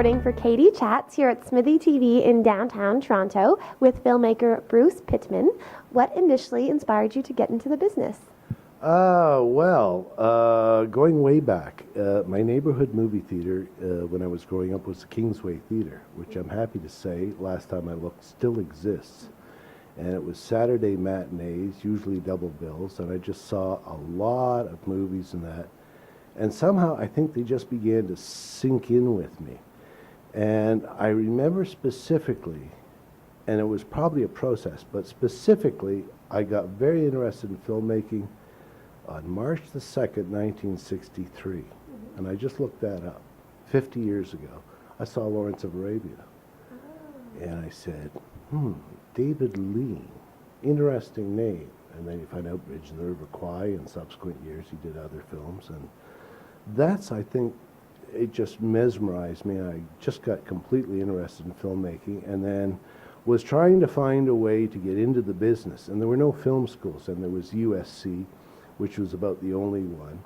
reporting for Katie Chats here at SMITHEE TV in downtown Toronto with filmmaker Bruce Pittman. What initially inspired you to get into the business? Going way back, my neighborhood movie theater when I was growing up was the Kingsway Theater, which I'm happy to say, last time I looked, still exists. And it was Saturday matinees, usually double bills, and I just saw a lot of movies in that. And somehow I think they just began to sink in with me. And I remember specifically, and it was probably a process, but specifically I got very interested in filmmaking on March the 2nd, 1963. And I just looked that up. 50 years ago, I saw Lawrence of Arabia. And I said, David Lean, interesting name. And then you find out Bridge in the River Kwai. In subsequent years he did other films. And that's, I think, it just mesmerized me. I just got completely interested in filmmaking and then was trying to find a way to get into the business. And there were no film schools, and there was USC, which was about the only one.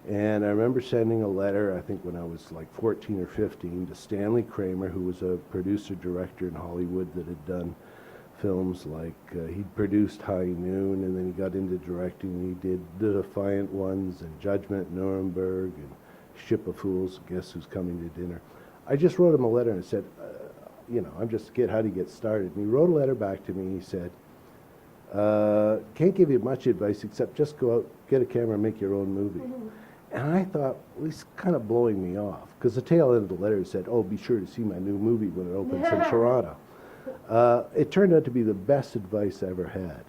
And I remember sending a letter, I think when I was like 14 or 15, to Stanley Kramer, who was a producer-director in Hollywood that had done films like, he'd produced High Noon, and then he got into directing. He did The Defiant Ones and Judgment, Nuremberg, and Ship of Fools, Guess Who's Coming to Dinner. I just wrote him a letter and said, I'm just a kid, how do you get started? And he wrote a letter back to me. He said, can't give you much advice except just go out, get a camera, and make your own movie. And I thought, well, he's kind of blowing me off, because the tail end of the letter said, oh, be sure to see my new movie when it opens in Toronto. It turned out to be the best advice I ever had.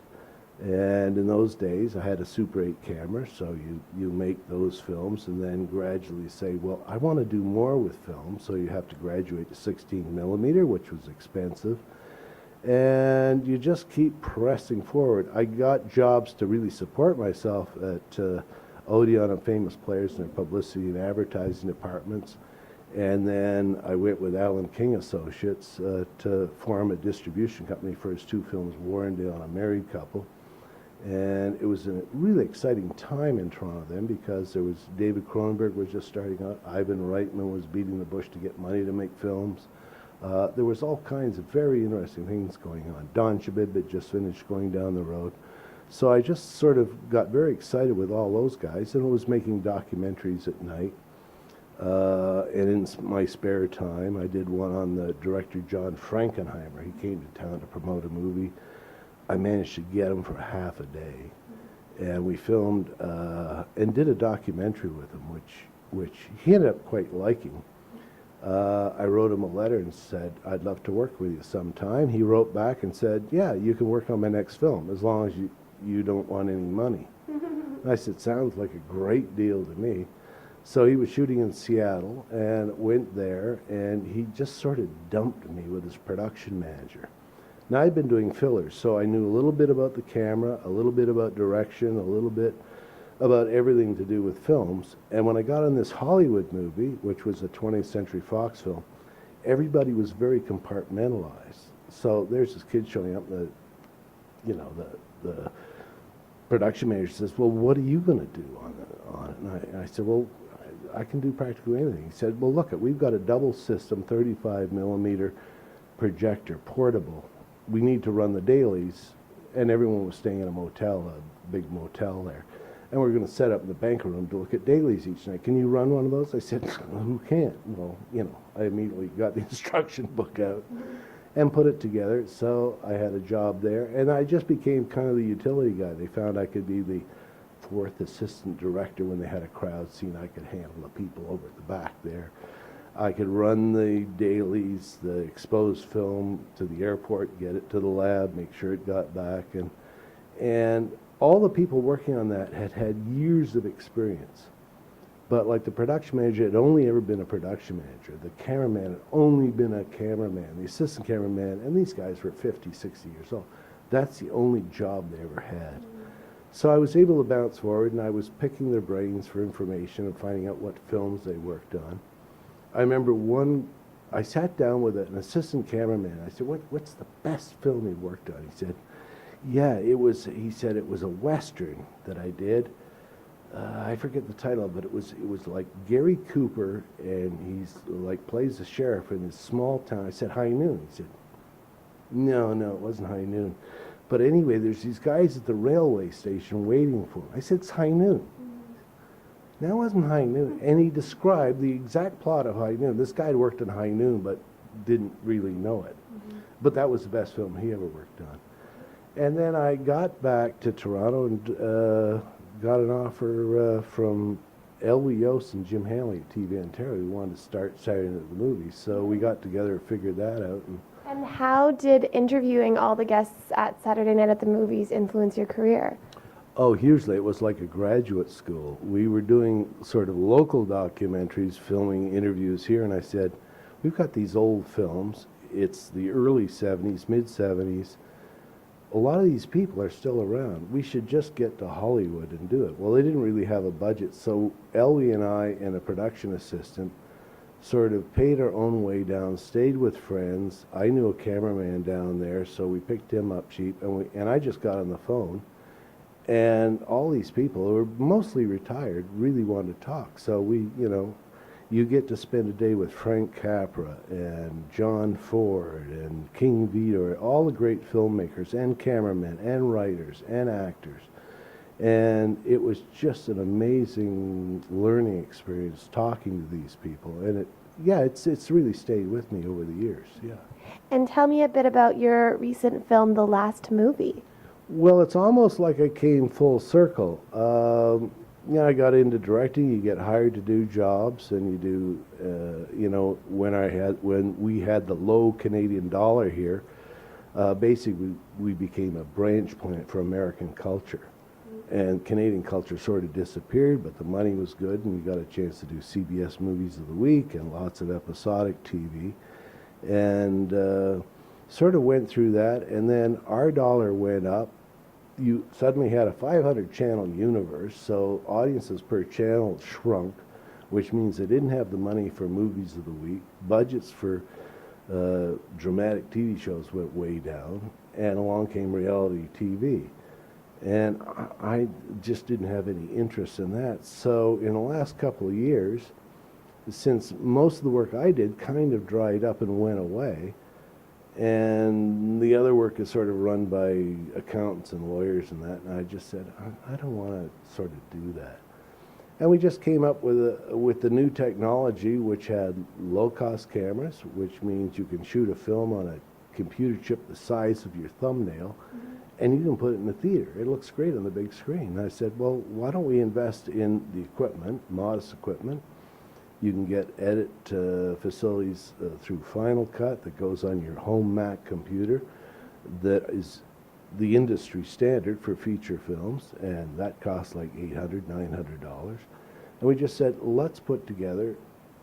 And in those days, I had a Super 8 camera, so you make those films and then gradually say, well, I want to do more with film, so you have to graduate to 16 millimeter, which was expensive. And you just keep pressing forward. I got jobs to really support myself at Odeon and Famous Players in their publicity and advertising departments. And then I went with Alan King Associates to form a distribution company for his two films, Warrendale and A Married Couple. And it was a really exciting time in Toronto then, because there was David Cronenberg was just starting out, Ivan Reitman was beating the bush to get money to make films. There was all kinds of very interesting things going on. Don Shabib had just finished Going Down the Road. So I just sort of got very excited with all those guys, and was making documentaries at night. And in my spare time, I did one on the director John Frankenheimer. He came to town to promote a movie. I managed to get him for half a day. And we filmed and did a documentary with him, which he ended up quite liking. I wrote him a letter and said, I'd love to work with you sometime. He wrote back and said, yeah, you can work on my next film as long as you don't want any money. And I said, sounds like a great deal to me. So he was shooting in Seattle and went there, and he just sort of dumped me with his production manager. Now, I'd been doing fillers, so I knew a little bit about the camera, a little bit about direction, a little bit about everything to do with films. And when I got on this Hollywood movie, which was a 20th Century Fox film, everybody was very compartmentalized. So there's this kid showing up, the production manager says, well, what are you going to do on it? And I said, well, I can do practically anything. He said, well, look, we've got a double system 35 millimeter projector, portable. We need to run the dailies, and everyone was staying in a motel, a big motel there. And we're going to set up in the banquet room to look at dailies each night. Can you run one of those? I said, well, who can't? Well, I immediately got the instruction book out and put it together. So I had a job there, and I just became kind of the utility guy. They found I could be the fourth assistant director when they had a crowd scene. I could handle the people over at the back there. I could run the dailies, the exposed film to the airport, get it to the lab, make sure it got back. And all the people working on that had had years of experience. But like the production manager had only ever been a production manager. The cameraman had only been a cameraman. The assistant cameraman, and these guys were 50, 60 years old. That's the only job they ever had. So I was able to bounce forward, and I was picking their brains for information and finding out what films they worked on. I remember I sat down with an assistant cameraman. I said, what's the best film you worked on? He said, yeah, he said it was a Western that I did. I forget the title, but it was like Gary Cooper, and he's like plays the sheriff in this small town. I said High Noon. He said, no, it wasn't High Noon. But anyway, there's these guys at the railway station waiting for him. I said, it's High Noon. No, it wasn't High Noon. And he described the exact plot of High Noon. This guy had worked in High Noon, but didn't really know it. But that was the best film he ever worked on. And then I got back to Toronto and got an offer from Elway Yost and Jim Hanley at TV Ontario. We wanted to start Saturday Night at the Movies. So we got together and figured that out. And how did interviewing all the guests at Saturday Night at the Movies influence your career? Oh, hugely. It was like a graduate school. We were doing sort of local documentaries, filming interviews here, and I said, we've got these old films. It's the early 70s, mid-70s. A lot of these people are still around. We should just get to Hollywood and do it. Well, they didn't really have a budget, so Elway and I and a production assistant sort of paid our own way down, stayed with friends. I knew a cameraman down there, so we picked him up cheap, and I just got on the phone. And all these people who were mostly retired really wanted to talk. So you get to spend a day with Frank Capra and John Ford and King Vito, all the great filmmakers and cameramen and writers and actors. And it was just an amazing learning experience talking to these people. And it's really stayed with me over the years, yeah. And tell me a bit about your recent film, The Last Movie. Well, it's almost like I came full circle. I got into directing. You get hired to do jobs, and you do. When we had the low Canadian dollar here, basically we became a branch plant for American culture, and Canadian culture sort of disappeared. But the money was good, and we got a chance to do CBS Movies of the Week and lots of episodic TV, and sort of went through that. And then our dollar went up. You suddenly had a 500 channel universe, so audiences per channel shrunk, which means they didn't have the money for movies of the week. Budgets for dramatic TV shows went way down, and along came reality TV. And I just didn't have any interest in that. So in the last couple of years, since most of the work I did kind of dried up and went away, and the other work is sort of run by accountants and lawyers and that, and I just said, I don't want to sort of do that. And we just came up with the new technology, which had low-cost cameras, which means you can shoot a film on a computer chip the size of your thumbnail, and you can put it in the theater. It looks great on the big screen. And I said, well, why don't we invest in the equipment, modest equipment. You can get edit facilities through Final Cut that goes on your home Mac computer. That is the industry standard for feature films, and that costs like $800, $900. And we just said, let's put together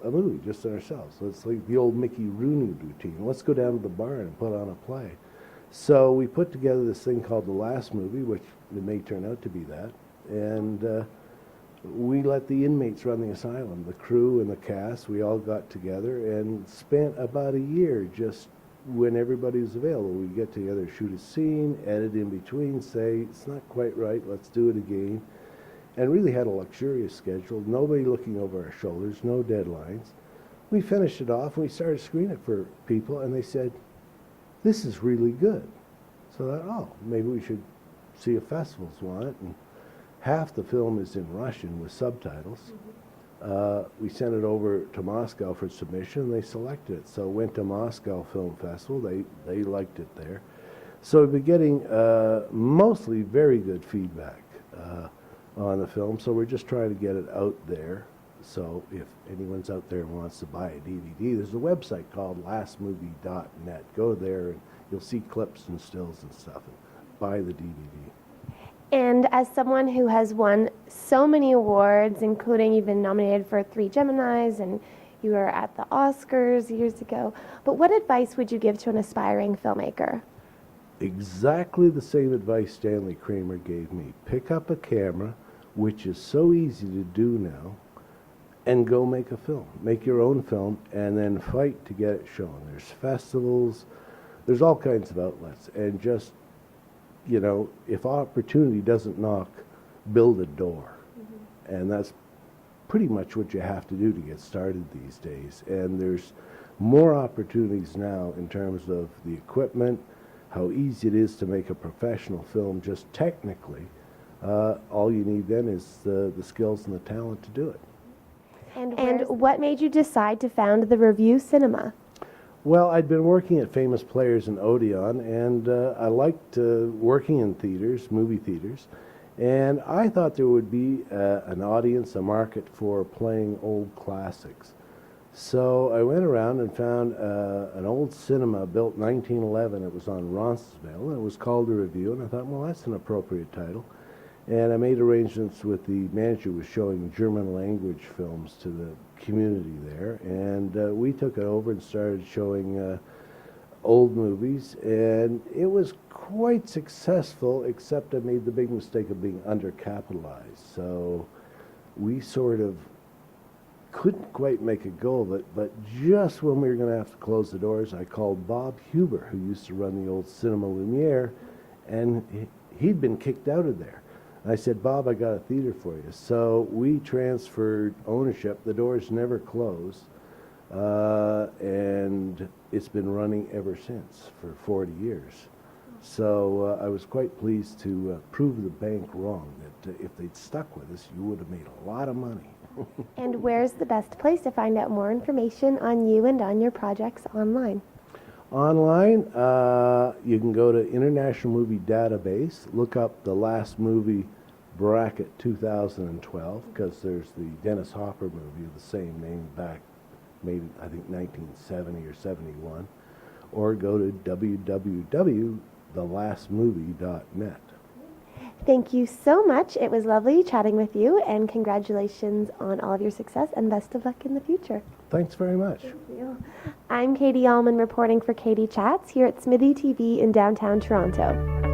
a movie just ourselves. So it's like the old Mickey Rooney routine. Let's go down to the barn and put on a play. So we put together this thing called The Last Movie, which it may turn out to be that, and we let the inmates run the asylum, the crew and the cast. We all got together and spent about a year just when everybody was available. We get together, shoot a scene, edit in between, say, it's not quite right, let's do it again. And really had a luxurious schedule, nobody looking over our shoulders, no deadlines. We finished it off and we started screening it for people, and they said, this is really good. So I thought, maybe we should see if festivals want it. And half the film is in Russian with subtitles. We sent it over to Moscow for submission, and they selected it. So it went to Moscow Film Festival. They liked it there. So we've been getting mostly very good feedback on the film. So we're just trying to get it out there. So if anyone's out there and wants to buy a DVD, there's a website called lastmovie.net. Go there and you'll see clips and stills and stuff, and buy the DVD. And as someone who has won so many awards, including you've been nominated for 3 Geminis and you were at the Oscars years ago, but what advice would you give to an aspiring filmmaker? Exactly the same advice Stanley Kramer gave me. Pick up a camera, which is so easy to do now, and go make a film. Make your own film, and then fight to get it shown. There's festivals, there's all kinds of outlets, and just, if opportunity doesn't knock, build a door. And that's pretty much what you have to do to get started these days. And there's more opportunities now in terms of the equipment, how easy it is to make a professional film just technically. All you need then is the skills and the talent to do it. And what made you decide to found the Review Cinema? Well, I'd been working at Famous Players in Odeon, and I liked working in theaters, movie theaters, and I thought there would be an audience, a market for playing old classics. So I went around and found an old cinema built 1911. It was on Roncesvalles, and it was called The Review, and I thought, well, that's an appropriate title. And I made arrangements with the manager who was showing German language films to the community there, and we took it over and started showing old movies, and it was quite successful, except I made the big mistake of being undercapitalized. So we sort of couldn't quite make a go of it, but just when we were going to have to close the doors, I called Bob Huber, who used to run the old Cinema Lumiere, and he'd been kicked out of there. I said, Bob, I got a theater for you. So we transferred ownership. The doors never closed, and it's been running ever since for 40 years. So I was quite pleased to prove the bank wrong, that if they'd stuck with us, you would have made a lot of money. And where's the best place to find out more information on you and on your projects online? Online, you can go to International Movie Database, look up the last movie bracket 2012, because there's the Dennis Hopper movie of the same name back maybe I think 1970 or 71, or go to www.thelastmovie.net. Thank you so much. It was lovely chatting with you, and congratulations on all of your success, and best of luck in the future. Thanks very much. Thank you. I'm Katie Uhlmann reporting for Katie Chats here at SMITHEE TV in downtown Toronto.